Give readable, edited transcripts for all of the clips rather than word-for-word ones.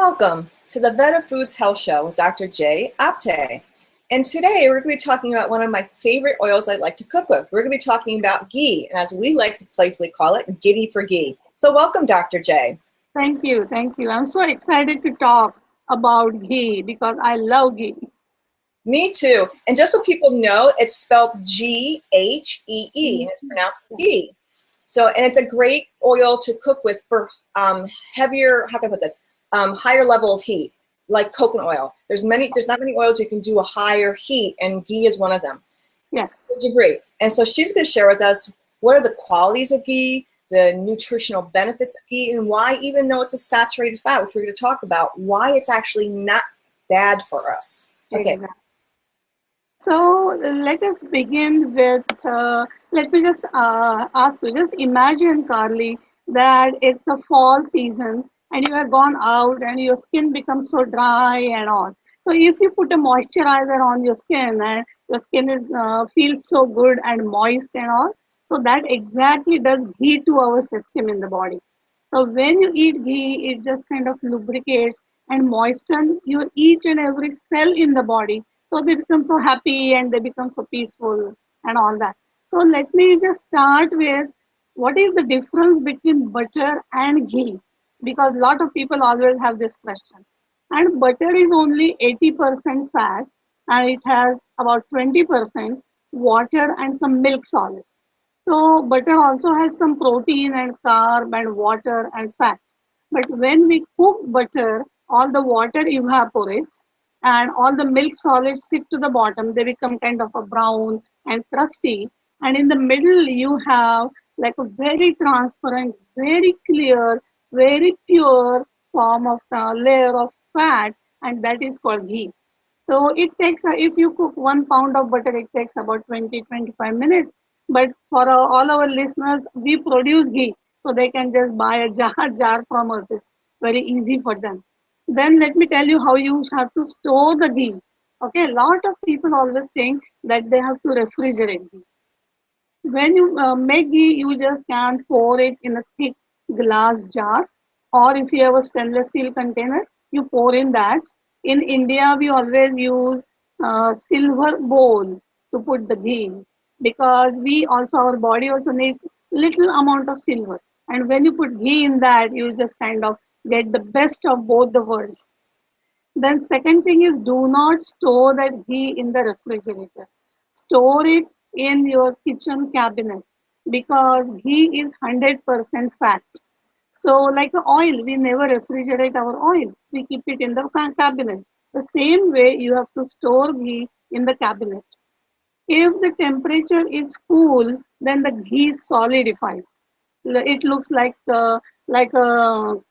Welcome to the VedaFoods Health Show with Dr. J. Apte. And today we're going to be talking about one of my favorite oils I like to cook with. We're going to be talking about ghee, and as we like to playfully call it, Ghiddy for ghee. So welcome, Dr. J. Thank you. Thank you. I'm so excited to talk about ghee because I love ghee. Me too. And just so people know, it's spelled G-H-E-E, and it's pronounced ghee. So, and it's a great oil to cook with for heavier, how can I put this, higher level of heat, like coconut oil. There's not many oils you can do a higher heat, and ghee is one of them. Yeah. Would you agree? And so she's going to share with us what are the qualities of ghee, the nutritional benefits of ghee, and why, even though it's a saturated fat, which we're going to talk about, why it's actually not bad for us. Okay. Exactly. So let us begin with, let me just ask you, just imagine, Carly, that it's a fall season and you have gone out and your skin becomes so dry and all. So if you put a moisturizer on your skin and your skin is feels so good and moist and all, so that exactly does ghee to our system in the body. So when you eat ghee, it just kind of lubricates and moisten your each and every cell in the body. So they become so happy and they become so peaceful and all that. So let me just start with what is the difference between butter and ghee? Because a lot of people always have this question. And butter is only 80% fat and it has about 20% water and some milk solid. So butter also has some protein and carb and water and fat. But when we cook butter, all the water evaporates and all the milk solids sit to the bottom. They become kind of a brown and crusty. And in the middle, you have like a very transparent, very clear, very pure form of layer of fat, and that is called ghee. So it takes, if you cook 1 pound of butter, it takes about 20-25 minutes. But for all our listeners, we produce ghee. So they can just buy a jar from us. It's very easy for them. Then let me tell you how you have to store the ghee. Okay, a lot of people always think that they have to refrigerate ghee. When you make ghee, you just can pour it in a thick glass jar, or if you have a stainless steel container, you pour in that. In India, we always use silver bowl to put the ghee because we also, our body also needs little amount of silver. And when you put ghee in that, you just kind of get the best of both the worlds. Then second thing is, do not store that ghee in the refrigerator. Store it in your kitchen cabinet because ghee is 100% fat. So like the oil, we never refrigerate our oil. We keep it in the cabinet. The same way you have to store ghee in the cabinet. If the temperature is cool, then the ghee solidifies. It looks like a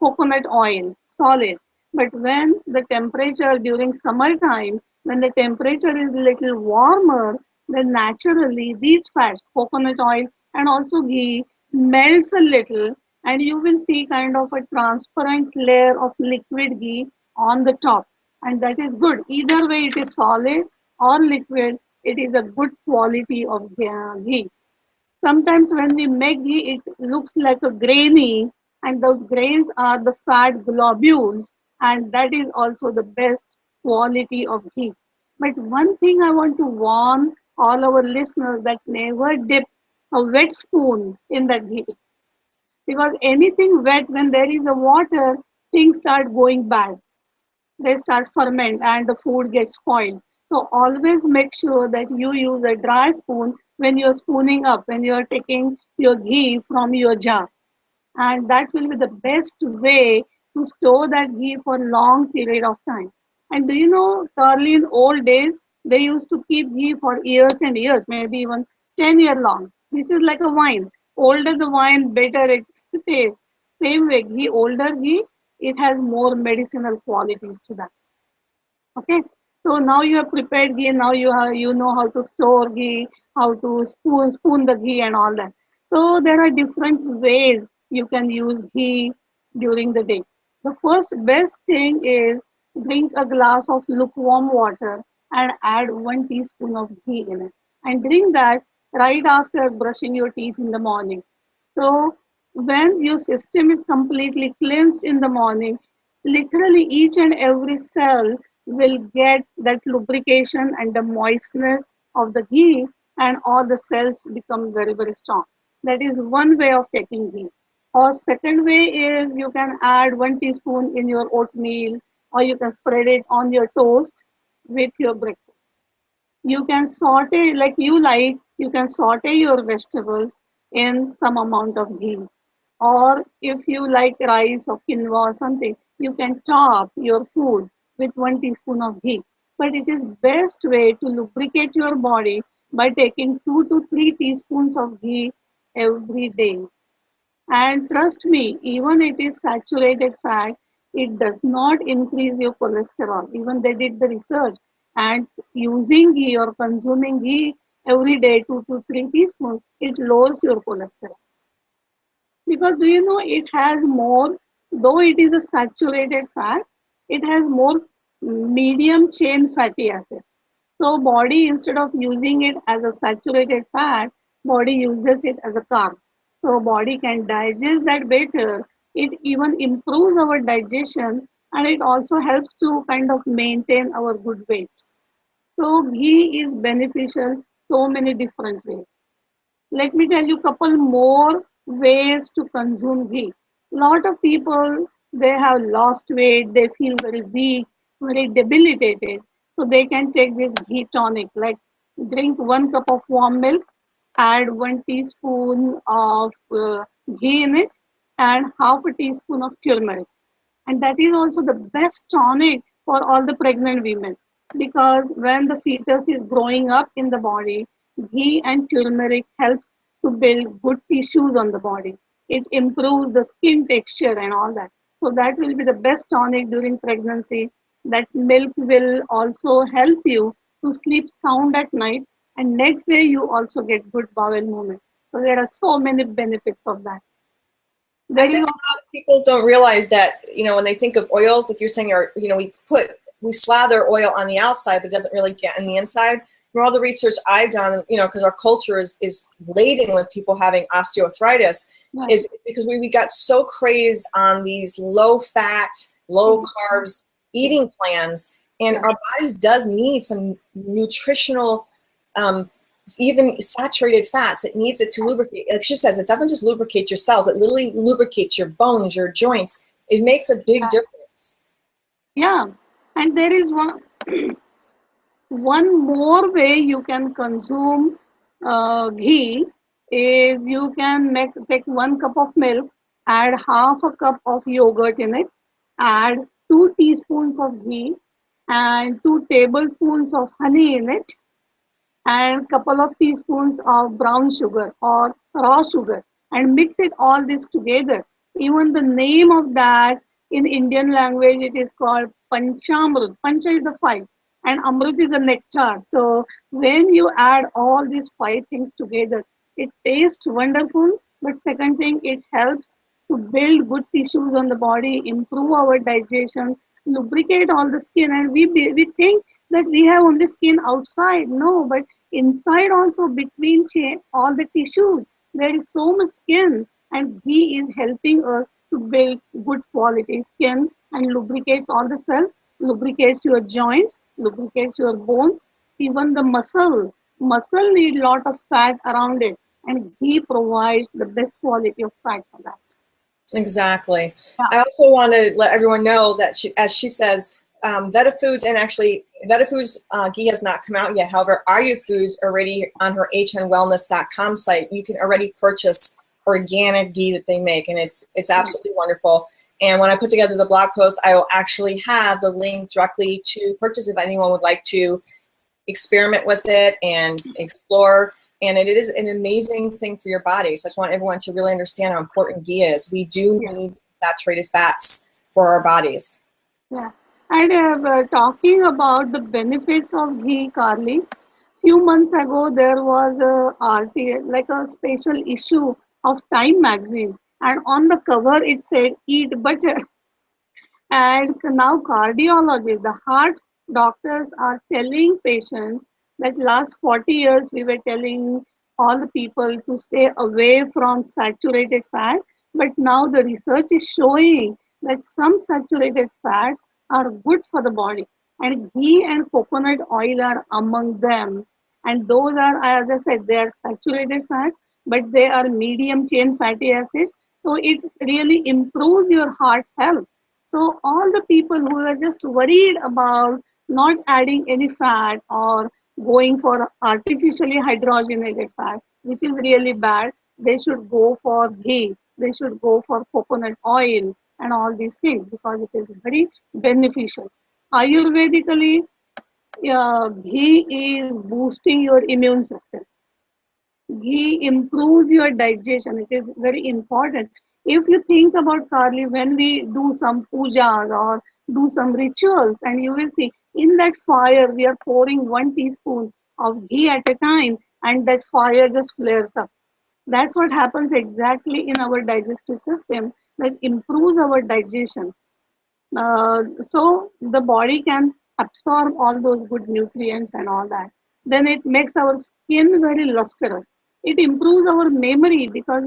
coconut oil, solid. But when the temperature during summertime, when the temperature is little warmer, then naturally these fats, coconut oil and also ghee, melts a little, and you will see kind of a transparent layer of liquid ghee on the top. And that is good. Either way, it is solid or liquid, it is a good quality of ghee. Sometimes when we make ghee, it looks like a grainy, and those grains are the fat globules, and that is also the best quality of ghee. But one thing I want to warn all our listeners that never dip a wet spoon in that ghee. Because anything wet, when there is a water, things start going bad. They start ferment and the food gets spoiled. So always make sure that you use a dry spoon when you're spooning up, when you're taking your ghee from your jar. And that will be the best way to store that ghee for a long period of time. And do you know, Carly, in old days, they used to keep ghee for years and years, maybe even 10 years long. This is like a wine. Older the wine, better it tastes. Same way, ghee, older ghee, it has more medicinal qualities to that. Okay, so now you have prepared ghee. Now you know how to store ghee, how to spoon the ghee and all that. So there are different ways you can use ghee during the day. The first best thing is drink a glass of lukewarm water and add 1 teaspoon of ghee in it, and drink that right after brushing your teeth in the morning. So when your system is completely cleansed in the morning, literally each and every cell will get that lubrication and the moistness of the ghee, and all the cells become very, very strong. That is one way of taking ghee. Or second way is you can add 1 teaspoon in your oatmeal, or you can spread it on your toast with your breakfast. You can saute like you like, you can saute your vegetables in some amount of ghee. Or if you like rice or quinoa or something, you can top your food with 1 teaspoon of ghee. But it is best way to lubricate your body by taking 2 to 3 teaspoons of ghee every day. And trust me, even it is saturated fat, it does not increase your cholesterol. Even they did the research, and using ghee or consuming ghee every day, 2 to 3 teaspoons, it lowers your cholesterol. Because do you know it has more, though it is a saturated fat, it has more medium chain fatty acids. So body, instead of using it as a saturated fat, body uses it as a carb. So body can digest that better. It even improves our digestion, and it also helps to kind of maintain our good weight. So ghee is beneficial so many different ways. Let me tell you a couple more ways to consume ghee. Lot of people, they have lost weight, they feel very weak, very debilitated. So they can take this ghee tonic, like drink 1 cup of warm milk, add 1 teaspoon of ghee in it, and half a teaspoon of turmeric. And that is also the best tonic for all the pregnant women, because when the fetus is growing up in the body, ghee and turmeric helps to build good tissues on the body. It improves the skin texture and all that. So that will be the best tonic during pregnancy. That milk will also help you to sleep sound at night, and next day you also get good bowel movement. So there are so many benefits of that. I There is think a lot of people don't realize that, when they think of oils, like you're saying, we slather oil on the outside, but it doesn't really get in the inside. From all the research I've done, because our culture is laden with people having osteoarthritis, also, is because we got so crazed on these low fat, low carbs eating plans, and our bodies does need some nutritional, even saturated fats. It needs it to lubricate. Like she says, it doesn't just lubricate your cells, it literally lubricates your bones, your joints. It makes a big difference. yeah, and there is one more way you can consume ghee is you can take 1 cup of milk, add half a cup of yogurt in it, add 2 teaspoons of ghee and 2 tablespoons of honey in it, and couple of teaspoons of brown sugar or raw sugar, and mix it all this together. Even the name of that in Indian language, it is called panchamrut. Pancha is the five and amrut is a nectar. So when you add all these five things together, it tastes wonderful. But second thing, it helps to build good tissues on the body, improve our digestion, lubricate all the skin. And we think that we have only skin outside. No, but inside also, between all the tissues, there is so much skin, and ghee is helping us to build good quality skin and lubricates all the cells, lubricates your joints, lubricates your bones, even the muscle. Muscle need lot of fat around it, and ghee provides the best quality of fat for that. Exactly. Yeah. I also want to let everyone know that as she says, VedaFoods, and actually VedaFoods ghee has not come out yet. However, Are Foods already on her hnwellness.com site. You can already purchase organic ghee that they make, and it's absolutely wonderful. And when I put together the blog post, I will actually have the link directly to purchase if anyone would like to experiment with it and explore. And it is an amazing thing for your body. So I just want everyone to really understand how important ghee is. We do need saturated fats for our bodies. Yeah, and talking about the benefits of ghee, Carly, few months ago there was like a special issue of Time magazine, and on the cover it said "Eat butter." And now cardiologists, the heart doctors are telling patients that last 40 years we were telling all the people to stay away from saturated fat, but now the research is showing that some saturated fats are good for the body, and ghee and coconut oil are among them. And those are, as I said, they are saturated fats, but they are medium chain fatty acids. So it really improves your heart health. So all the people who are just worried about not adding any fat or going for artificially hydrogenated fat, which is really bad, they should go for ghee, they should go for coconut oil and all these things because it is very beneficial. Ayurvedically, ghee is boosting your immune system. Ghee improves your digestion. It is very important. If you think about, Carly, when we do some pujas or do some rituals, and you will see in that fire we are pouring 1 teaspoon of ghee at a time, and that fire just flares up. That's what happens exactly in our digestive system that improves our digestion. So the body can absorb all those good nutrients and all that. Then it makes our skin very lustrous. It improves our memory because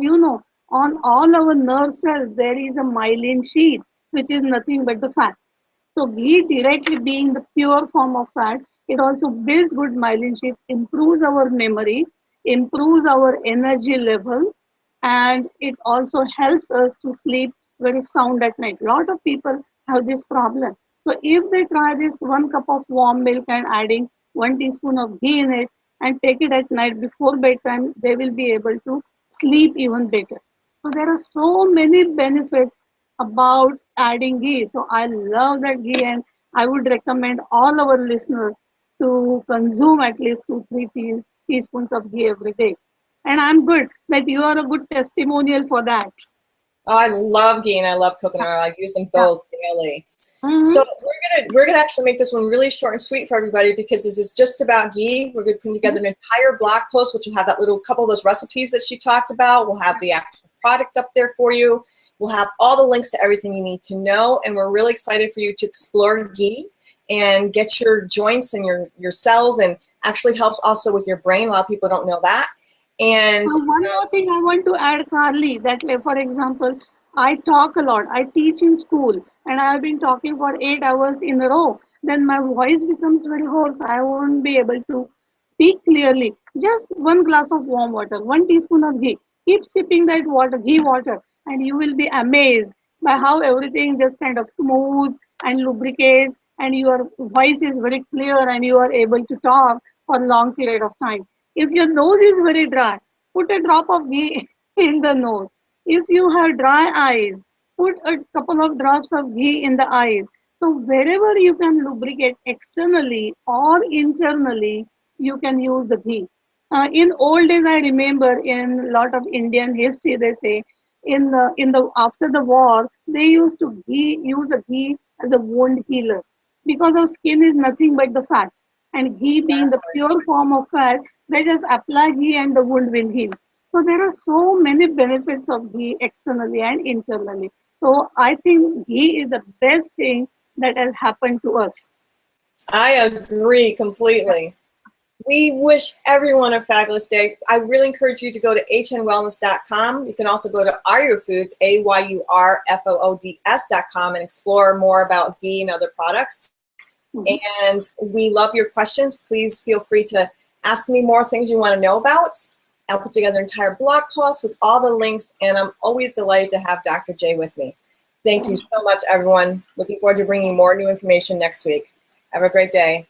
on all our nerve cells there is a myelin sheath, which is nothing but the fat. So ghee directly being the pure form of fat, it also builds good myelin sheath, improves our memory, improves our energy level, and it also helps us to sleep very sound at night. A lot of people have this problem. So if they try this 1 cup of warm milk and adding 1 teaspoon of ghee in it and take it at night before bedtime, they will be able to sleep even better. So there are so many benefits about adding ghee. So I love that ghee, and I would recommend all our listeners to consume at least 2-3 teaspoons of ghee every day. And I'm good that you are a good testimonial for that. Oh, I love ghee and I love coconut oil. I use them Yeah. both daily. Mm-hmm. So we're gonna actually make this one really short and sweet for everybody because this is just about ghee. We're gonna put together an entire blog post, which will have that little couple of those recipes that she talked about. We'll have the actual product up there for you. We'll have all the links to everything you need to know, and we're really excited for you to explore ghee and get your joints and your cells, and actually helps also with your brain. A lot of people don't know that. And One more thing I want to add, Carly, that for example, I talk a lot. I teach in school and I have been talking for 8 hours in a row. Then my voice becomes very hoarse. I won't be able to speak clearly. Just 1 glass of warm water, 1 teaspoon of ghee. Keep sipping that water, ghee water, and you will be amazed by how everything just kind of smooths and lubricates, and your voice is very clear and you are able to talk for a long period of time. If your nose is very dry, put a drop of ghee in the nose. If you have dry eyes, put a couple of drops of ghee in the eyes. So wherever you can lubricate externally or internally, you can use the ghee. In old days, I remember in a lot of Indian history, they say in the after the war, they used to use the ghee as a wound healer because our skin is nothing but the fat, and ghee being the pure form of fat, they just apply ghee and the wound will heal. So there are so many benefits of ghee externally and internally. So I think ghee is the best thing that has happened to us. I agree completely. We wish everyone a fabulous day. I really encourage you to go to hnwellness.com. You can also go to AyurFoods, AYURFOODS.com, and explore more about ghee and other products. And we love your questions. Please feel free to ask me more things you want to know about. I'll put together an entire blog post with all the links, and I'm always delighted to have Dr. J with me. Thank you so much, everyone. Looking forward to bringing more new information next week. Have a great day.